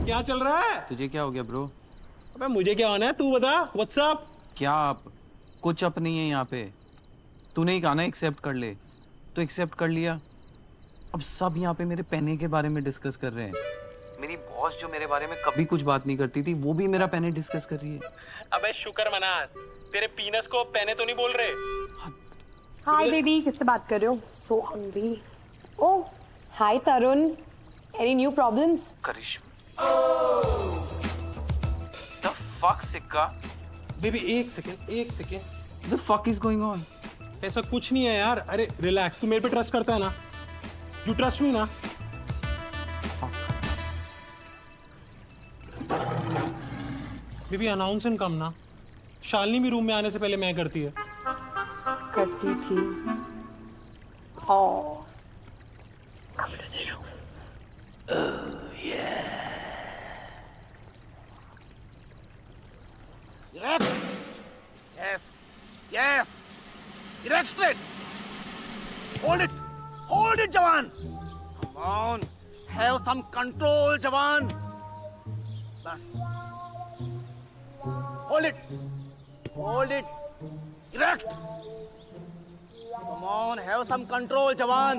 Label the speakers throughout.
Speaker 1: क्या चल रहा है?
Speaker 2: तुझे क्या हो गया ब्रो?
Speaker 1: अबे मुझे क्या होना है, तू बता। What's up?
Speaker 2: क्या आप? कुछ अप नहीं है यहाँ पे। तूने ही कहा ना एक्सेप्ट कर ले, तो एक्सेप्ट कर लिया। अब सब यहाँ पे मेरे पेने के बारे में डिस्कस कर रहे हैं। मेरी बॉस जो मेरे बारे में कभी कुछ बात नहीं करती थी, वो भी मेरा पेने डिस्कस कर रही है।
Speaker 1: अबे शुक्र मना, तेरे पीनस को पेने तो नहीं बोल रहे।
Speaker 3: हाय बेबी, किससे बात कर रहे हो? So hungry. Oh hi Tarun, any new problems?
Speaker 2: Karishma the fuck सिक्का,
Speaker 1: बेबी एक second.
Speaker 2: The fuck is going on?
Speaker 1: ऐसा कुछ नहीं है यार। अरे रिलैक्स, तू मेरे पे ट्रस्ट करता है ना? यू ट्रस्ट मी ना? बेबी अनाउंस एंड कम ना। शालिनी भी रूम में आने से पहले मैं करती है।
Speaker 3: करती थी। ओह
Speaker 4: Erect. Yes. Erect straight. Hold it, Jawan. Come on. Have some control, Jawan. Bas. Hold it. Erect. Come on, have some control, Jawan.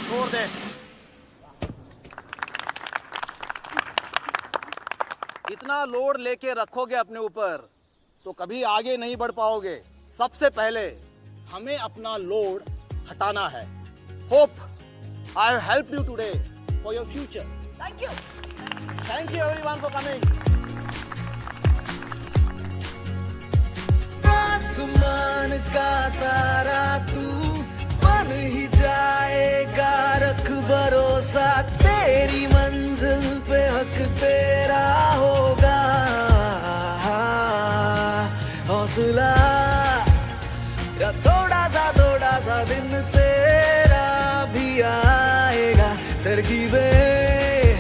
Speaker 4: छोड़ दे। इतना लोड लेके रखोगे अपने ऊपर तो कभी आगे नहीं बढ़ पाओगे। सबसे पहले हमें अपना लोड हटाना है। Hope I have helped you today for your future. Thank you everyone for coming.
Speaker 5: आसमान का तारा तू बन ही जाएगा, रख भरोसा तेरी मंजिल पे हक तेरा होगा। हौसला थोड़ा सा दिन तेरा भी आएगा। तरकीबें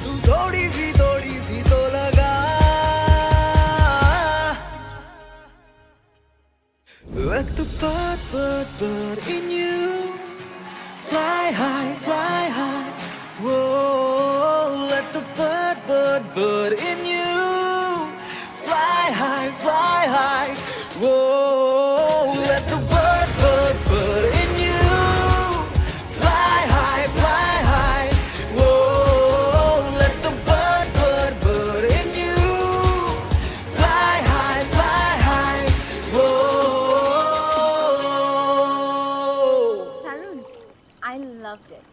Speaker 5: तू थोड़ी सी तो लगा। Let the bird in you fly high. Whoa, let the bird in you fly high. Whoa, let the bird in you fly high. Whoa, let the bird in you fly high. Whoa.
Speaker 3: Tarun, I loved it.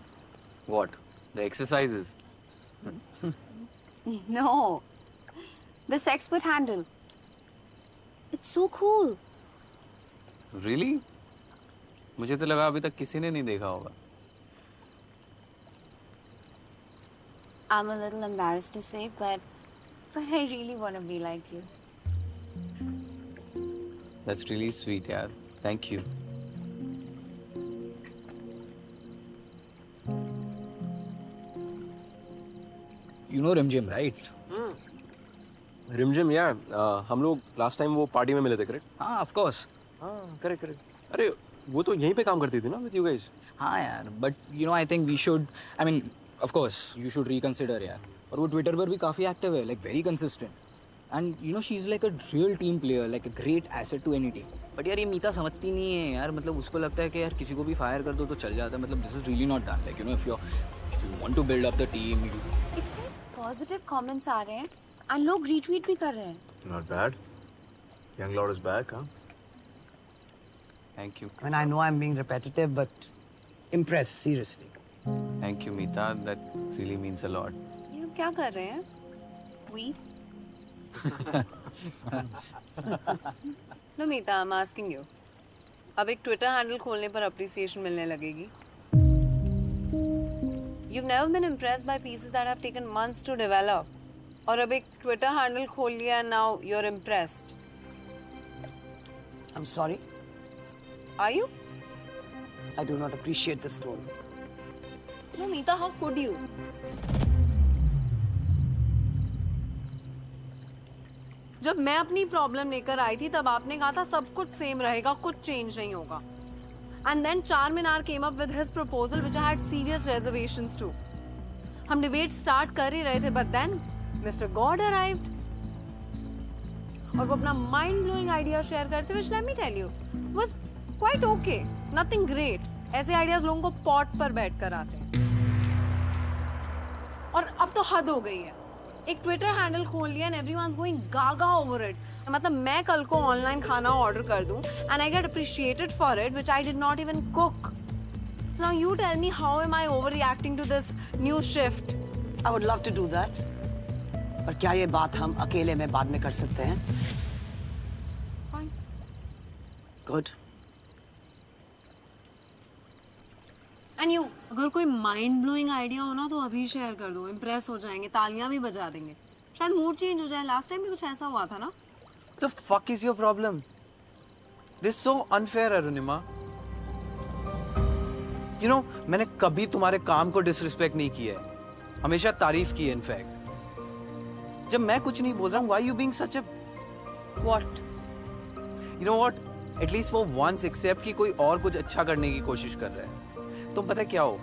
Speaker 2: What? The exercises?
Speaker 3: No, the sex foot handle. It's so cool.
Speaker 2: Really? मुझे तो लगा अभी तक किसी ने नहीं देखा होगा।
Speaker 6: I'm a little embarrassed to say, but I really want to be like you.
Speaker 2: That's really sweet, यार. Thank you.
Speaker 7: You know Rimjim, right?
Speaker 8: रिमझिम यार, हम लोग लास्ट टाइम वो पार्टी में मिले थे, करेक्ट?
Speaker 7: हाँ, of course.
Speaker 8: हाँ, करेक्ट। अरे वो तो यहीं पे काम करती थी ना विद यू गाइस?
Speaker 7: हाँ यार, but you know I think we should, I mean, of course you should reconsider यार. और वो ट्विटर पर भी काफ़ी एक्टिव है, like very consistent. And you know she's like a real team player, like a great asset to any team. But यार ये मीता समझती नहीं है यार, मतलब उसको लगता है कि यार किसी को भी फायर कर दो तो चल जाता है, मतलब this is really not done. Like you know if you want to build up the team,
Speaker 6: इतने पॉजिटिव कमेंट्स आ रहे हैं और लोग रीट्वीट भी कर रहे हैं।
Speaker 9: Not bad. Young Lord is back, huh?
Speaker 2: Thank you.
Speaker 5: I mean, I know I'm being repetitive, but impressed, seriously.
Speaker 2: Thank you, Meeta. That really means a lot.
Speaker 6: ये क्या कर रहे हैं? Weed?
Speaker 10: No, Meeta, I'm asking you. अब एक Twitter handle खोलने पर appreciation मिलने लगेगी। You've never been impressed by pieces that have taken months to develop. और अब एक ट्विटर हैंडल खोल लिया and now you're impressed.
Speaker 5: I'm sorry.
Speaker 10: Are you?
Speaker 5: I do not appreciate this tone.
Speaker 10: No, Meeta, how could you? जब मैं अपनी problem लेकर आई थी तब आपने कहा था सब कुछ सेम रहेगा, कुछ चेंज नहीं होगा। And then Charminar came up with his proposal, which I had serious reservations to. हम debate start कर ही रहे थे, but then Mr. God arrived. और वो अपना mind-blowing idea share करते, which let me tell you was quite okay, nothing great. ऐसे ideas लोगों को pot पर बैठ कर आते हैं. और अब तो हद हो गई है. एक ट्विटर हैंडल खोल लिया and everyone's going gaga over it. मतलब मैं कल को ऑनलाइन खाना ऑर्डर कर दूं and I get appreciated for it, which I did not even cook. So now you tell me, how am I overreacting to this new shift?
Speaker 5: I would love to do that. पर क्या ये बात हम अकेले में बाद में कर सकते हैं?
Speaker 10: Fine.
Speaker 5: Good.
Speaker 10: And you, अगर कोई माइंड ब्लोइंग आइडिया हो ना तो अभी शेयर कर दो. इम्प्रेस हो जाएंगे, तालियां भी बजा देंगे. शायद मूड चेंज हो जाए. लास्ट टाइम भी कुछ ऐसा हुआ था ना.
Speaker 2: The fuck is your problem? This is so unfair, Arunima. You know, मैंने कभी तुम्हारे काम को डिसरिस्पेक्ट नहीं किया है. हमेशा तारीफ की है इनफैक्ट. जब मैं कुछ नहीं बोल रहा हूँ, why you being such a
Speaker 10: What?
Speaker 2: You know what? At least for once accept कि कोई और कुछ अच्छा करने की कोशिश कर रहा है. तुम पता क्या हो?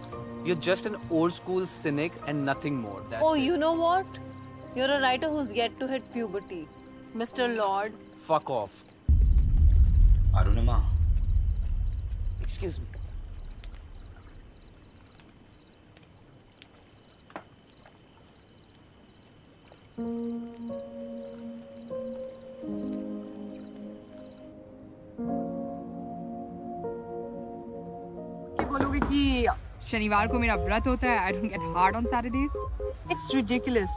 Speaker 2: You're just an old school cynic and nothing more. That's
Speaker 10: Oh,
Speaker 2: it.
Speaker 10: you know what? You're a writer who's yet to hit puberty. Mr. Lord.
Speaker 2: Fuck off.
Speaker 7: Arunima.
Speaker 5: Excuse me.
Speaker 11: क्या बोलोगे कि शनिवार को मेरा व्रत होता है? I don't get hard on Saturdays. It's ridiculous.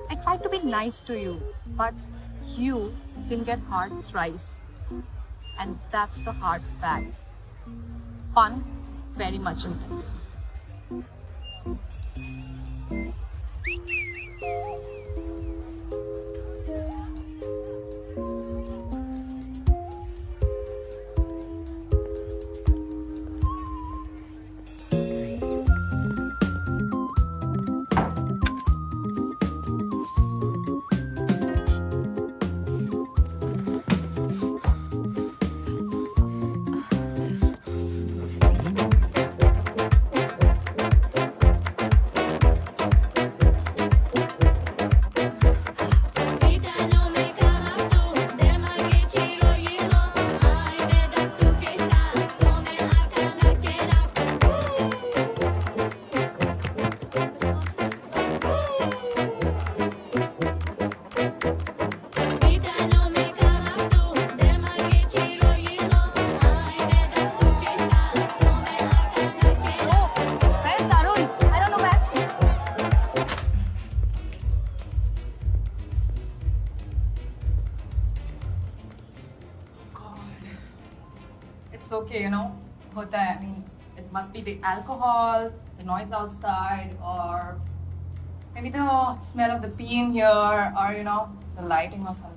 Speaker 11: I tried to be nice to you, but you didn't get hard thrice, and that's the hard fact. Fun, very much intended. It's okay, you know. होता है. I mean, it must be the alcohol, the noise outside, or maybe the smell of the pee in here, or you know, the lighting or something.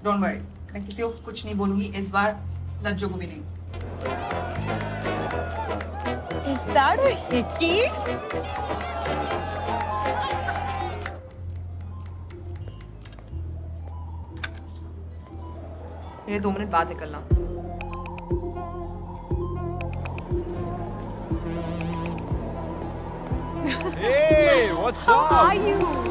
Speaker 11: Don't worry. मैं किसी को कुछ नहीं बोलूँगी इस बार. लज्जो को भी नहीं.
Speaker 12: Is that a hickey?
Speaker 11: मेरे 2 मिनट बाद निकलना.
Speaker 9: Hey, what's up?
Speaker 12: How are you?